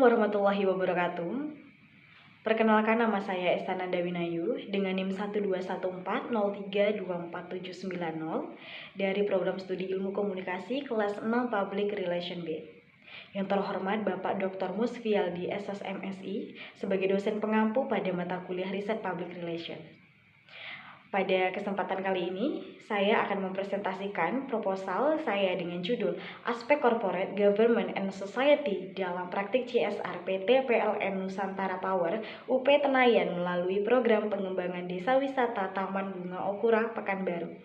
warahmatullahi wabarakatuh. Perkenalkan, nama saya Esta Nanda Winayu dengan NIM 12140324790 dari Program Studi Ilmu Komunikasi kelas 6 Public Relation B. Yang terhormat Bapak Dr. Musfialdi SSMSI sebagai dosen pengampu pada mata kuliah Riset Public Relation. Pada kesempatan kali ini, saya akan mempresentasikan proposal saya dengan judul Aspek Corporate, Government, and Society dalam Praktik CSR PT PLN Nusantara Power UP Tenayan melalui Program Pengembangan Desa Wisata Taman Bunga Okura Pekanbaru.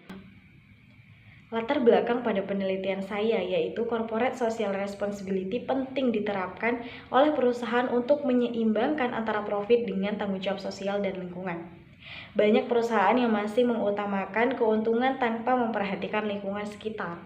Latar belakang pada penelitian saya yaitu corporate social responsibility penting diterapkan oleh perusahaan untuk menyeimbangkan antara profit dengan tanggung jawab sosial dan lingkungan. Banyak perusahaan yang masih mengutamakan keuntungan tanpa memperhatikan lingkungan sekitar.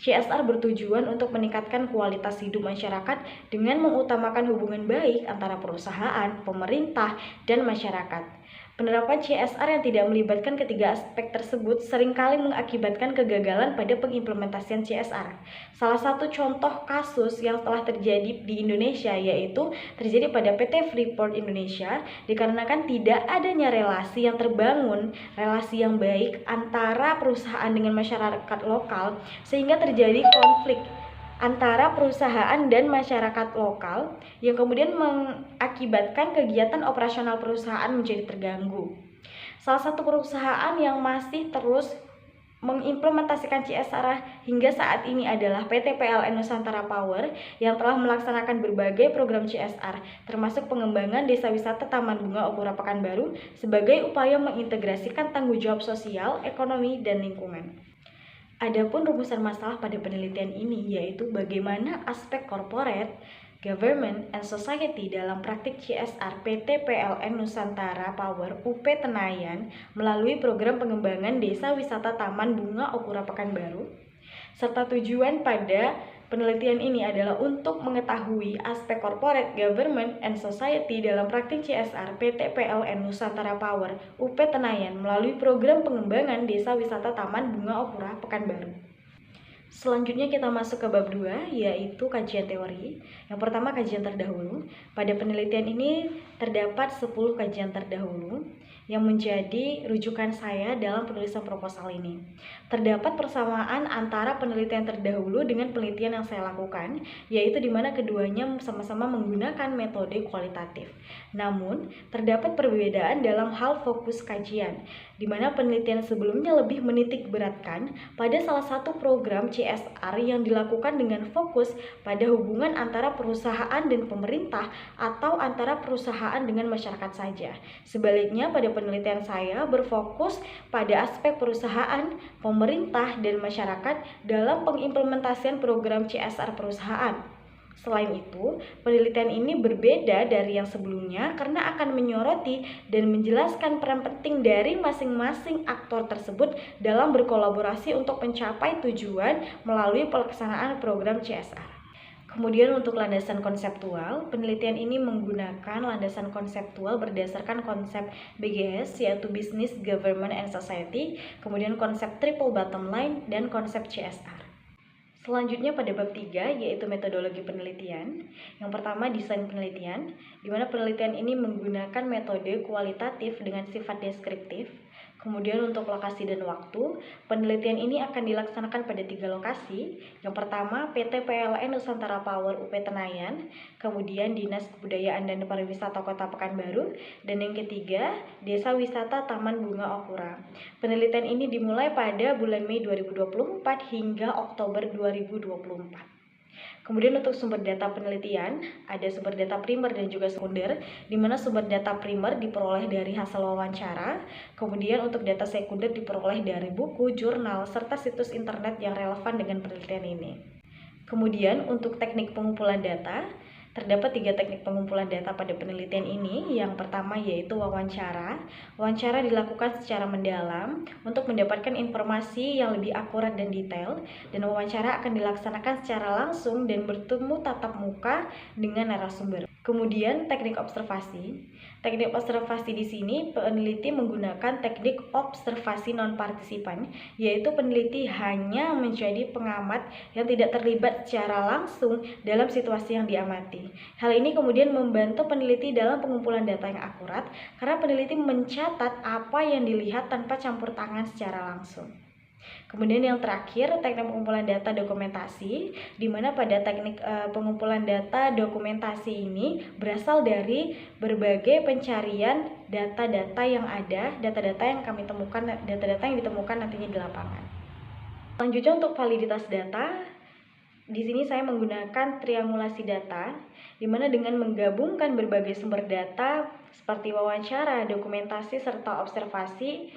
CSR bertujuan untuk meningkatkan kualitas hidup masyarakat dengan mengutamakan hubungan baik antara perusahaan, pemerintah, dan masyarakat. Penerapan CSR yang tidak melibatkan ketiga aspek tersebut seringkali mengakibatkan kegagalan pada pengimplementasian CSR. Salah satu contoh kasus yang telah terjadi di Indonesia yaitu terjadi pada PT Freeport Indonesia dikarenakan tidak adanya relasi yang terbangun, relasi yang baik antara perusahaan dengan masyarakat lokal sehingga terjadi konflik antara perusahaan dan masyarakat lokal yang kemudian mengakibatkan kegiatan operasional perusahaan menjadi terganggu. Salah satu perusahaan yang masih terus mengimplementasikan CSR hingga saat ini adalah PT PLN Nusantara Power yang telah melaksanakan berbagai program CSR termasuk pengembangan Desa Wisata Taman Bunga Okura Pekanbaru sebagai upaya mengintegrasikan tanggung jawab sosial, ekonomi, dan lingkungan. Adapun rumusan masalah pada penelitian ini yaitu bagaimana aspek corporate, government, and society dalam praktik CSR PT PLN Nusantara Power UP Tenayan melalui program pengembangan Desa Wisata Taman Bunga Okura Pekanbaru, serta tujuan pada penelitian ini adalah untuk mengetahui aspek corporate, government, and society dalam praktik CSR PT PLN Nusantara Power UP Tenayan melalui program pengembangan Desa Wisata Taman Bunga Okura Pekanbaru. Selanjutnya kita masuk ke bab 2 yaitu kajian teori. Yang pertama kajian terdahulu. Pada penelitian ini terdapat 10 kajian terdahulu yang menjadi rujukan saya dalam penulisan proposal ini. Terdapat persamaan antara penelitian terdahulu dengan penelitian yang saya lakukan, yaitu di mana keduanya sama-sama menggunakan metode kualitatif. Namun, terdapat perbedaan dalam hal fokus kajian, di mana penelitian sebelumnya lebih menitik beratkan pada salah satu program CSR yang dilakukan dengan fokus pada hubungan antara perusahaan dan pemerintah atau antara perusahaan dengan masyarakat saja. Sebaliknya, pada penelitian saya berfokus pada aspek perusahaan, pemerintah, dan masyarakat dalam pengimplementasian program CSR perusahaan. Selain itu, penelitian ini berbeda dari yang sebelumnya karena akan menyoroti dan menjelaskan peran penting dari masing-masing aktor tersebut dalam berkolaborasi untuk mencapai tujuan melalui pelaksanaan program CSR. Kemudian untuk landasan konseptual, penelitian ini menggunakan landasan konseptual berdasarkan konsep BGS yaitu Business, Government, and Society, kemudian konsep Triple Bottom Line, dan konsep CSR. Selanjutnya pada bab 3 yaitu metodologi penelitian. Yang pertama desain penelitian, di mana penelitian ini menggunakan metode kualitatif dengan sifat deskriptif. Kemudian untuk lokasi dan waktu, penelitian ini akan dilaksanakan pada 3 lokasi. Yang pertama PT PLN Nusantara Power UP Tenayan, kemudian Dinas Kebudayaan dan Pariwisata Kota Pekanbaru, dan yang ketiga Desa Wisata Taman Bunga Okura. Penelitian ini dimulai pada bulan Mei 2024 hingga Oktober 2024. Kemudian untuk sumber data penelitian, ada sumber data primer dan juga sekunder, di mana sumber data primer diperoleh dari hasil wawancara, kemudian untuk data sekunder diperoleh dari buku, jurnal, serta situs internet yang relevan dengan penelitian ini. Kemudian untuk teknik pengumpulan data, terdapat 3 teknik pengumpulan data pada penelitian ini. Yang pertama yaitu wawancara. Wawancara dilakukan secara mendalam untuk mendapatkan informasi yang lebih akurat dan detail, dan wawancara akan dilaksanakan secara langsung dan bertemu tatap muka dengan narasumber. Kemudian teknik observasi. Teknik observasi di sini peneliti menggunakan teknik observasi non-partisipan, yaitu peneliti hanya menjadi pengamat yang tidak terlibat secara langsung dalam situasi yang diamati. Hal ini kemudian membantu peneliti dalam pengumpulan data yang akurat karena peneliti mencatat apa yang dilihat tanpa campur tangan secara langsung. Kemudian yang terakhir, teknik pengumpulan data dokumentasi, di mana pada teknik pengumpulan data dokumentasi ini berasal dari berbagai pencarian data-data yang ada, data-data yang kami temukan, data-data yang ditemukan nantinya di lapangan. Selanjutnya untuk validitas data, di sini saya menggunakan triangulasi data, di mana dengan menggabungkan berbagai sumber data seperti wawancara, dokumentasi, serta observasi,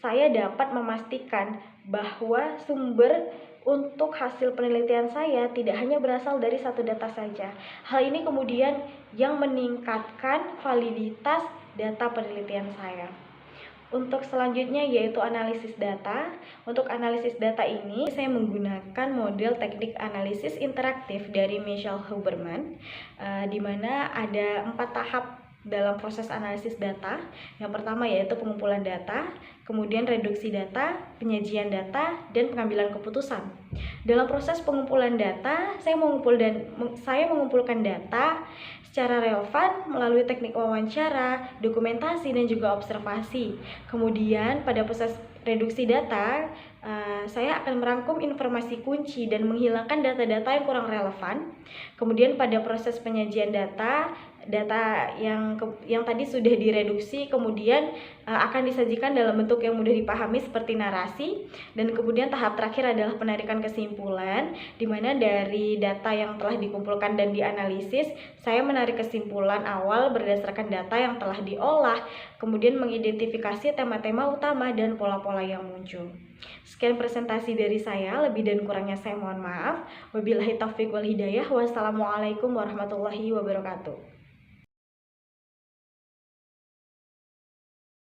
saya dapat memastikan bahwa sumber untuk hasil penelitian saya tidak hanya berasal dari satu data saja. Hal ini kemudian yang meningkatkan validitas data penelitian saya. Untuk selanjutnya yaitu analisis data. Untuk analisis data ini saya menggunakan model teknik analisis interaktif dari Michel Huberman, di mana ada 4 tahap dalam proses analisis data. Yang pertama yaitu pengumpulan data, kemudian reduksi data, penyajian data, dan pengambilan keputusan. Dalam proses pengumpulan data, saya mengumpulkan data secara relevan melalui teknik wawancara, dokumentasi, dan juga observasi. Kemudian pada proses reduksi data, saya akan merangkum informasi kunci dan menghilangkan data-data yang kurang relevan. Kemudian pada proses penyajian data yang tadi sudah direduksi kemudian akan disajikan dalam bentuk yang mudah dipahami seperti narasi, dan kemudian tahap terakhir adalah penarikan kesimpulan, di mana dari data yang telah dikumpulkan dan dianalisis, saya menarik kesimpulan awal berdasarkan data yang telah diolah, kemudian mengidentifikasi tema-tema utama dan pola-pola yang muncul. Sekian presentasi dari saya, lebih dan kurangnya saya mohon maaf. Wabillahi taufiq wal hidayah. Wassalamualaikum warahmatullahi wabarakatuh.